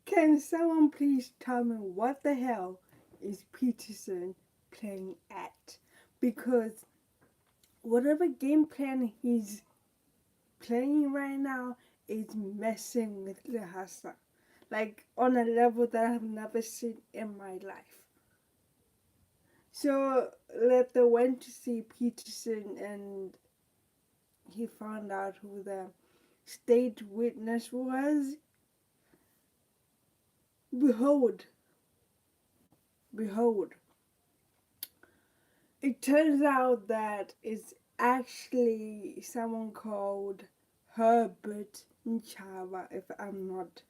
Can someone please tell me what the hell is Peterson playing at? Because whatever game plan he's playing right now is messing with Lehasa. Like on a level that I've never seen in my life. So Letta went to see Peterson and he found out who the state witness was. Behold, behold. It turns out that it's actually someone called Herbert Nchava. If I'm not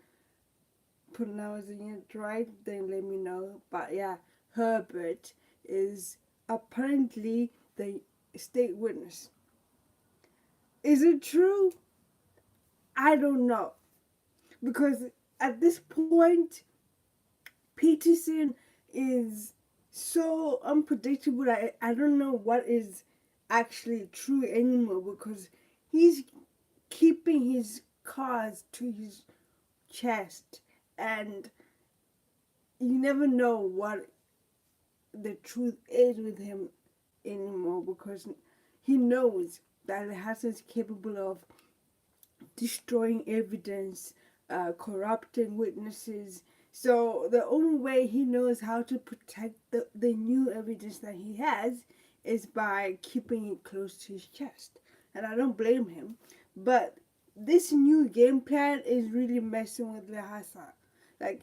pronouncing it right, then let me know. But yeah, Herbert is apparently the state witness. Is it true? I don't know. Because at this point, Peterson is so unpredictable. I don't know what is actually true anymore because he's keeping his cards to his chest and you never know what the truth is with him anymore because he knows that Hassan is capable of destroying evidence, corrupting witnesses. So the only way he knows how to protect the new evidence that he has is by keeping it close to his chest. And I don't blame him. But this new game plan is really messing with Lehasa. Like,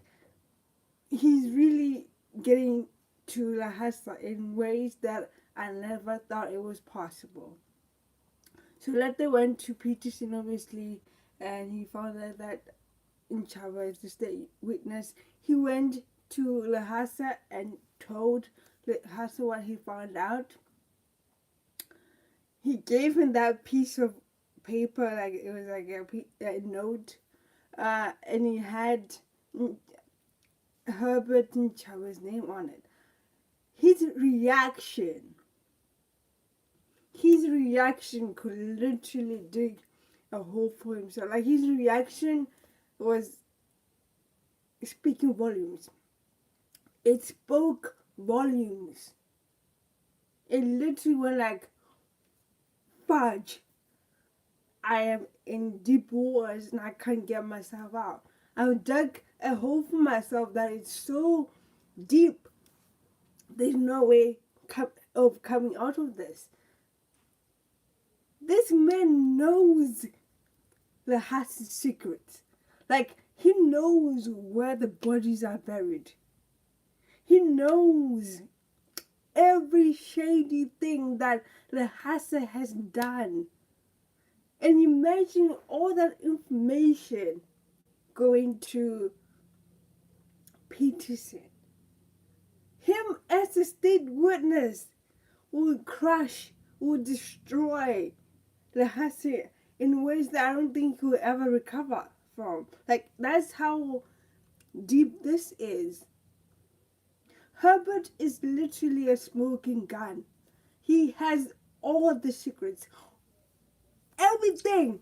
he's really getting to Lehasa in ways that I never thought it was possible. So Lette went to Peterson, obviously, and he found out that Inchava is the state witness. He went to Lehasa and told Lehasa what he found out. He gave him that piece of paper, like it was like a note, and he had Herbert Inchava's name on it. His reaction, his reaction could literally dig a hole for himself. Like his reaction was speaking volumes. It spoke volumes. It literally went like, fudge. I am in deep waters and I can't get myself out. I've dug a hole for myself that is so deep. There's no way of coming out of this. This man knows the Hass's secrets. Like, he knows where the bodies are buried. He knows every shady thing that Lehasa has done. And imagine all that information going to Peterson. Him as a state witness will crush, will destroy Lehasa in ways that I don't think he'll ever recover from. Like, that's how deep this is. Herbert is literally a smoking gun. He has all the secrets. Everything.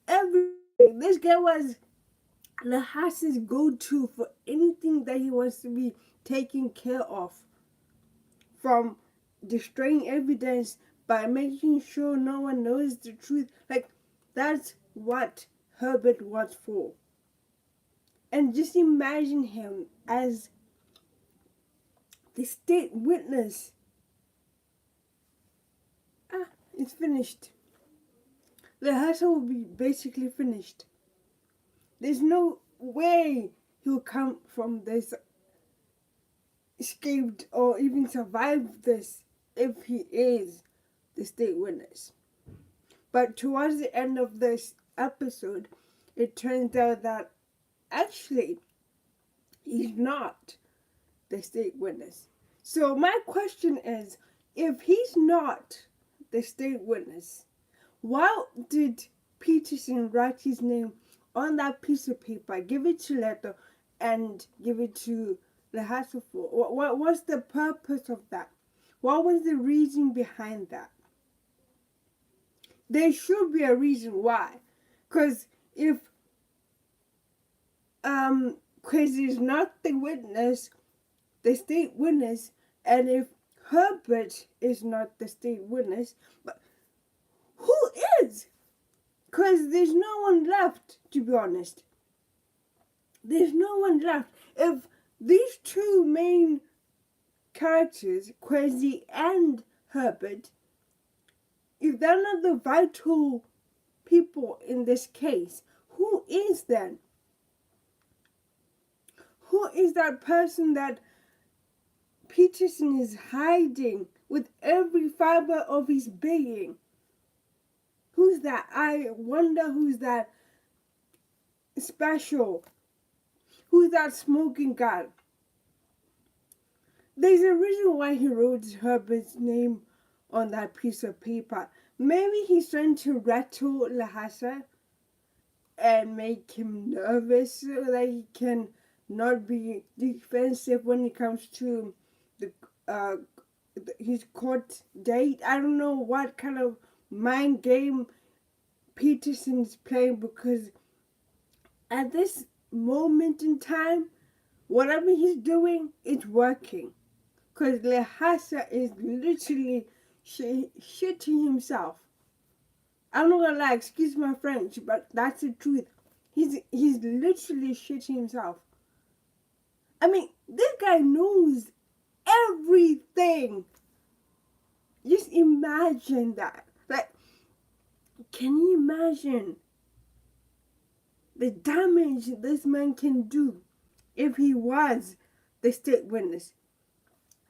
Everything. This guy was Lehasa's go-to for anything that he wants to be taken care of. From destroying evidence by making sure no one knows the truth. Like, that's what Herbert was for. And just imagine him as the state witness. It's finished. The hustle will be basically finished. There's no way he'll come from this escaped or even survive this if he is the state witness. But towards the end of this episode, it turns out that actually he's not the state witness. So my question is, if he's not the state witness, why did Peterson write his name on that piece of paper, give it to Leto, and give it to Lehasa for? What was the purpose of that? What was the reason behind that? There should be a reason why. Because if Crazy is not the witness, the state witness, and if Herbert is not the state witness, but who is? Because there's no one left, to be honest. There's no one left. If these two main characters, Quasi and Herbert, if they're not the vital people in this case, who is then? Who is that person that Petersen is hiding with every fiber of his being? Who's that? I wonder who's that special. Who's that smoking guy? There's a reason why he wrote Herbert's name on that piece of paper. Maybe he's trying to rattle Lehasa and make him nervous so that he can not be defensive when it comes to the his court date. I don't know what kind of mind game Petersen's playing, because at this moment in time, whatever he's doing, it's working. Because Lehasa is literally shitting himself. I'm not gonna lie, excuse my French, but that's the truth. He's literally shitting himself. I mean, this guy knows everything. Just imagine that. Like, can you imagine the damage this man can do if he was the state witness?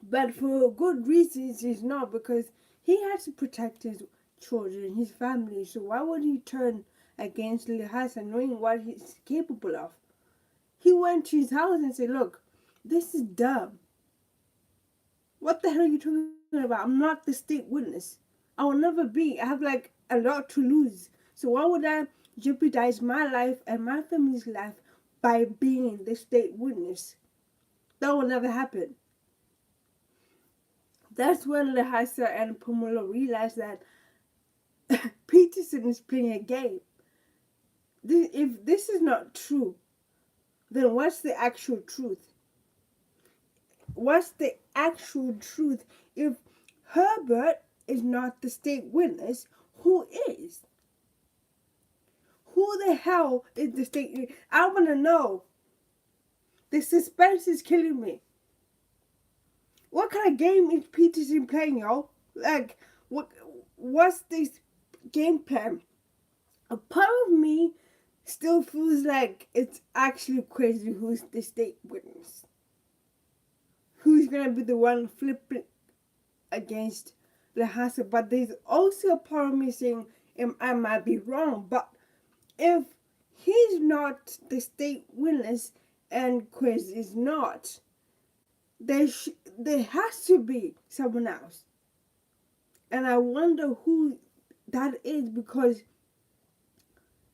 But for good reasons he's not, because he has to protect his children, his family. So why would he turn against Lehasa knowing what he's capable of? He went to his house and said, look, this is dumb. What the hell are you talking about? I'm not the state witness. I will never be. I have like a lot to lose. So why would I jeopardize my life and my family's life by being the state witness? That will never happen. That's when Lehasa and Pomolo realized that Petersen is playing a game. If this is not true, then what's the actual truth? What's the actual truth? If Herbert is not the state witness, who is? Who the hell is the state? I want to know. The suspense is killing me. What kind of game is Petersen playing, yo? Like, what's this game plan? A part of me still feels like it's actually crazy who's the state witness. Who's gonna be the one flipping against Lehasa? But there's also a part of me saying, I might be wrong, but if he's not the state witness and Quiz is not, there has to be someone else. And I wonder who that is, because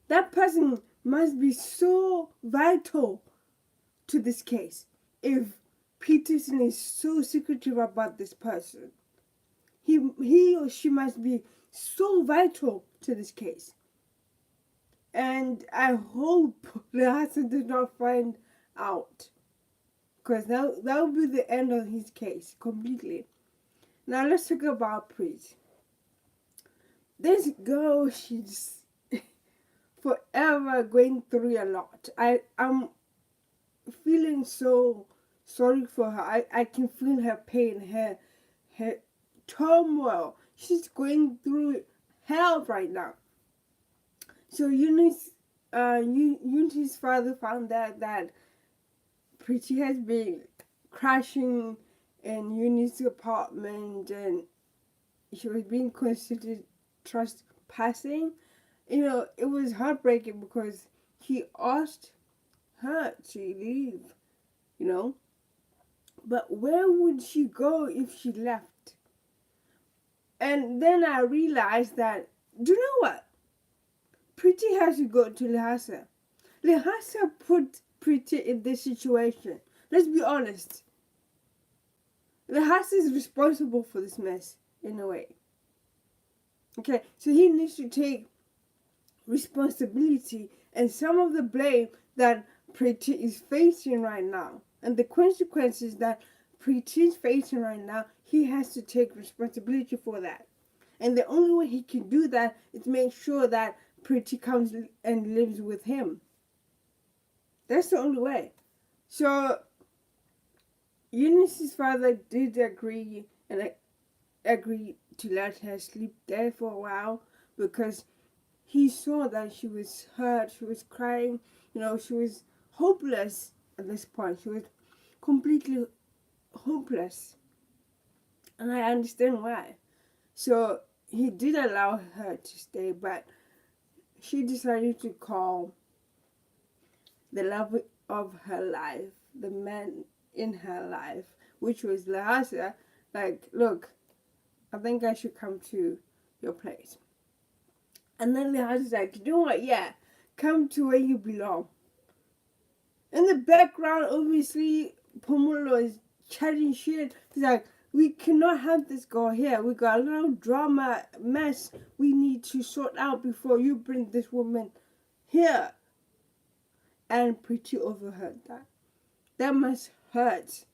that person must be so vital to this case. If Petersen is so secretive about this person, he or she must be so vital to this case. And I hope Lehasa does not find out, because that will be the end of his case completely. Now let's talk about Preet. This girl, she's forever going through a lot. I'm feeling so sorry for her. I can feel her pain, her turmoil. She's going through hell right now. So Unity's father found out that Pretty has been crashing in Unity's apartment, and she was being considered trespassing. You know, it was heartbreaking because he asked her to leave, you know. But where would she go if she left? And then I realized that, do you know what? Pretty has to go to Lehasa. Lehasa put Pretty in this situation. Let's be honest. Lehasa is responsible for this mess, in a way. Okay, so he needs to take responsibility and some of the blame that Pretty is facing right now. And the consequences that Pretty is facing right now, he has to take responsibility for that. And the only way he can do that is make sure that Pretty comes and lives with him. That's the only way. So Eunice's father did agree and agreed to let her sleep there for a while because he saw that she was hurt, she was crying, she was hopeless at this point. She was completely hopeless. And I understand why. So he did allow her to stay, but she decided to call the love of her life, the man in her life, which was Lehasa, like, look, I think I should come to your place. And then Lehasa's like, you know what, yeah, come to where you belong. In the background, obviously, Pomolo is chatting shit. He's like, we cannot have this girl here. We got a little drama mess we need to sort out before you bring this woman here. And Pretty overheard that. That must hurt.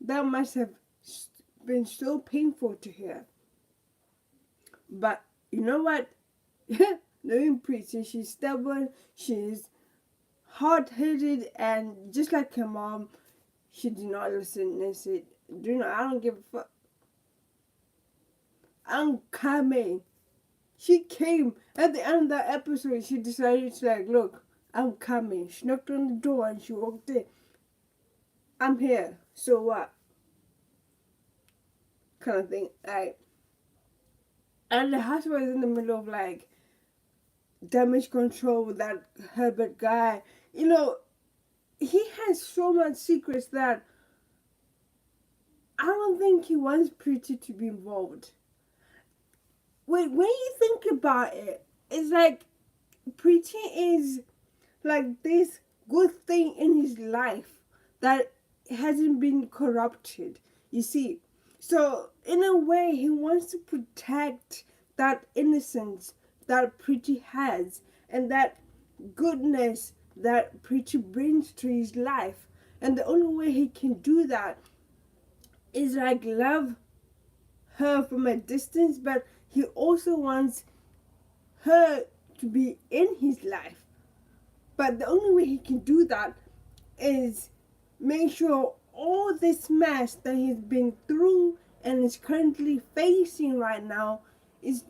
That must have been so painful to hear. But you know what? Knowing Pretty, she's stubborn, she's hard-headed, and just like her mom, she did not listen and said, I don't give a fuck. I'm coming. She came at the end of that episode. She decided to like, look, I'm coming. She knocked on the door and she walked in. I'm here. So what? Kind of thing. Like, and the husband was in the middle of like damage control with that Herbert guy. He has so much secrets that I don't think he wants Pretty to be involved. When you think about it, it's like Pretty is like this good thing in his life that hasn't been corrupted, you see. So in a way, he wants to protect that innocence that Pretty has and that goodness that Pretty brings to his life. And the only way he can do that is like love her from a distance, but he also wants her to be in his life. But the only way he can do that is make sure all this mess that he's been through and is currently facing right now is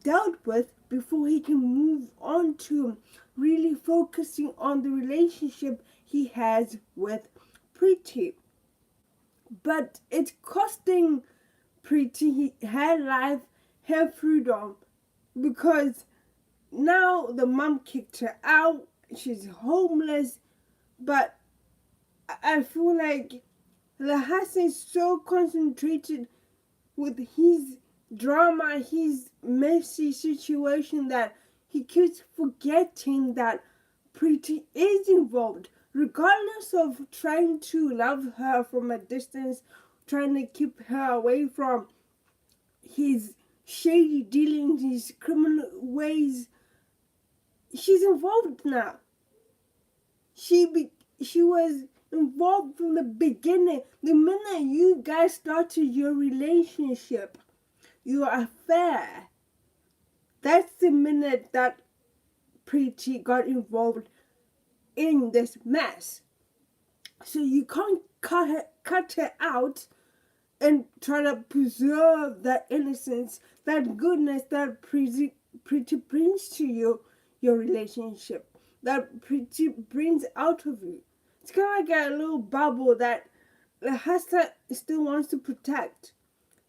dealt with before he can move on to really focusing on the relationship he has with Pretty. But it's costing Pretty her life, her freedom, because now the mom kicked her out, she's homeless. But I feel like Lehasa is so concentrated with his drama, his messy situation, that he keeps forgetting that Pretty is involved, regardless of trying to love her from a distance, trying to keep her away from his shady dealings, his criminal ways. She's involved now. She was involved from the beginning. The minute you guys started your relationship, your affair, that's the minute that Pretty got involved in this mess. So you can't cut her out and try to preserve that innocence, that goodness that Pretty brings to you, your relationship, that Pretty brings out of you. It's kind of like a little bubble that Lehasa still wants to protect.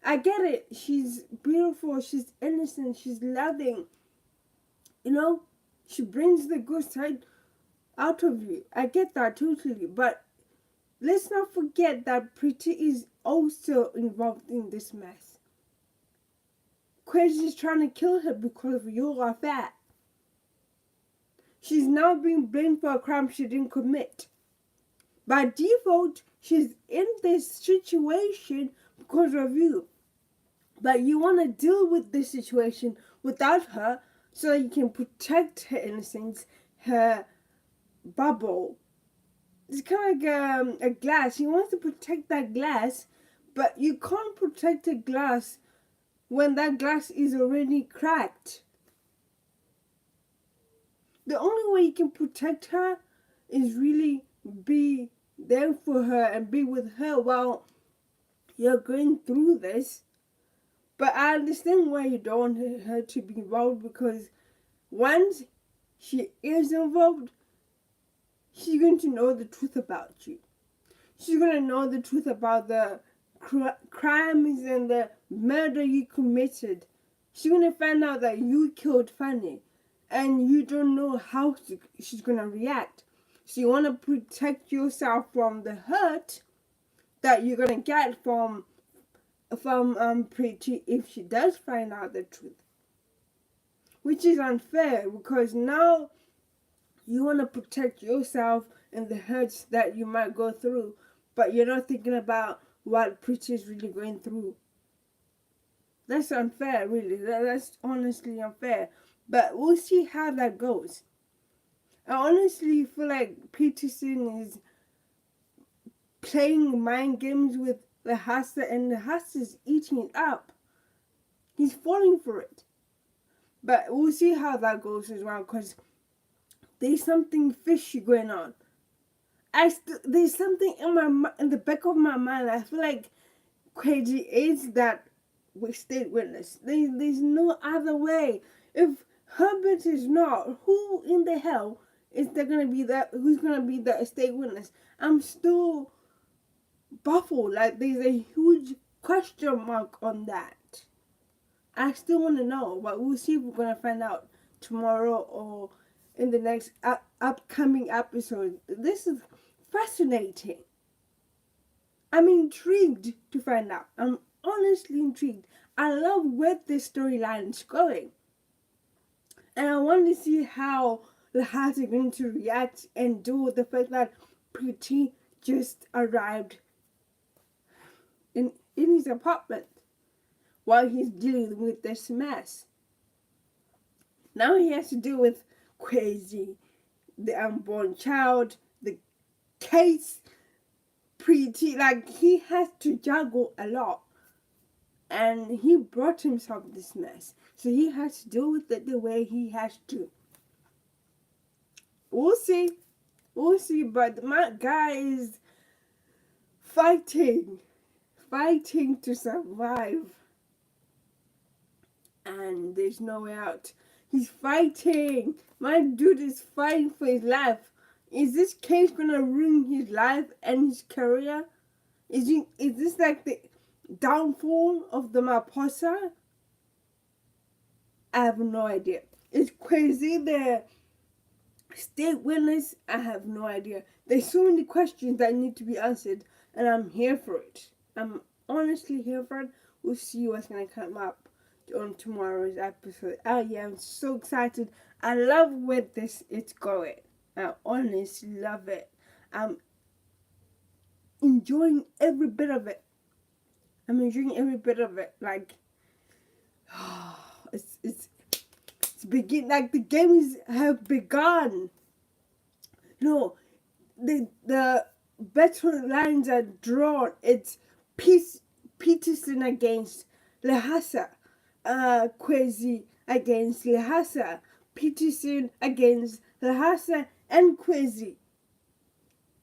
I get it. She's beautiful. She's innocent. She's loving. She brings the good side out of you. I get that totally. But let's not forget that Pretty is also involved in this mess. Crazy is trying to kill her because of your affair. She's now being blamed for a crime she didn't commit. By default, she's in this situation because of you. But you want to deal with this situation without her so that you can protect her innocence, her bubble, it's kind of like a glass. He wants to protect that glass, but you can't protect a glass when that glass is already cracked. The only way you can protect her is really be there for her and be with her while you're going through this. But I understand why you don't want her to be involved, because once she is involved, she's going to know the truth about you. She's going to know the truth about the crimes and the murder you committed. She's going to find out that you killed Fanny, and you don't know how she's going to react. So you want to protect yourself from the hurt that you're going to get from Preeti if she does find out the truth. Which is unfair, because now you want to protect yourself and the hurts that you might go through, but you're not thinking about what Preeti is really going through. That's unfair, really. That's honestly unfair. But we'll see how that goes. I honestly feel like Petersen is playing mind games with Lehasa, and Lehasa is eating it up. He's falling for it. But we'll see how that goes as well, because there's something fishy going on. There's something in the back of my mind. I feel like Kwesi is that state witness. There's no other way. If Herbert is not, who in the hell is there gonna be that? Who's gonna be the state witness? I'm still baffled. Like, there's a huge question mark on that. I still want to know, but we'll see if we're gonna find out tomorrow or in the next upcoming episode. This is fascinating. I'm intrigued to find out. I'm honestly intrigued. I love where this storyline is going, and I want to see how Lehasa is going to react and deal with the fact that Preeti just arrived in his apartment while he's dealing with this mess. Now he has to deal with Kwesi, the unborn child, the case, Preeti. Like, he has to juggle a lot. And he brought himself this mess. So he has to deal with it the way he has to. We'll see. We'll see. But my guy is fighting to survive. And there's no way out. He's fighting. My dude is fighting for his life. Is this case gonna ruin his life and his career? Is this like the downfall of the Maposa? I have no idea. Is Kwesi the state witness? I have no idea. There's so many questions that need to be answered, and I'm here for it. I'm honestly here for it. We'll see what's gonna come up on tomorrow's episode. Oh yeah, I'm so excited. I love where it's going. I honestly love it. I'm enjoying every bit of it. Like, it's begin. Like, the games have begun. No, the battle lines are drawn. It's Petersen against Lehasa. Kwesi against Lehasa, Petersen against Lehasa and Kwesi.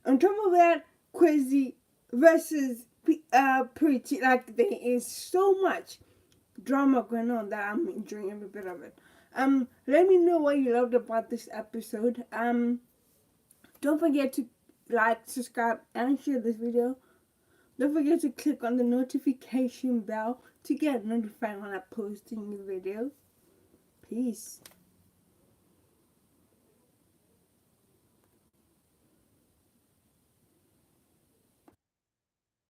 On top of that, Kwesi versus Preeti. Like, there is so much drama going on that I'm enjoying every bit of it. Let me know what you loved about this episode. Don't forget to like, subscribe, and share this video. Don't forget to click on the notification bell to get notified when I post a new video. Peace.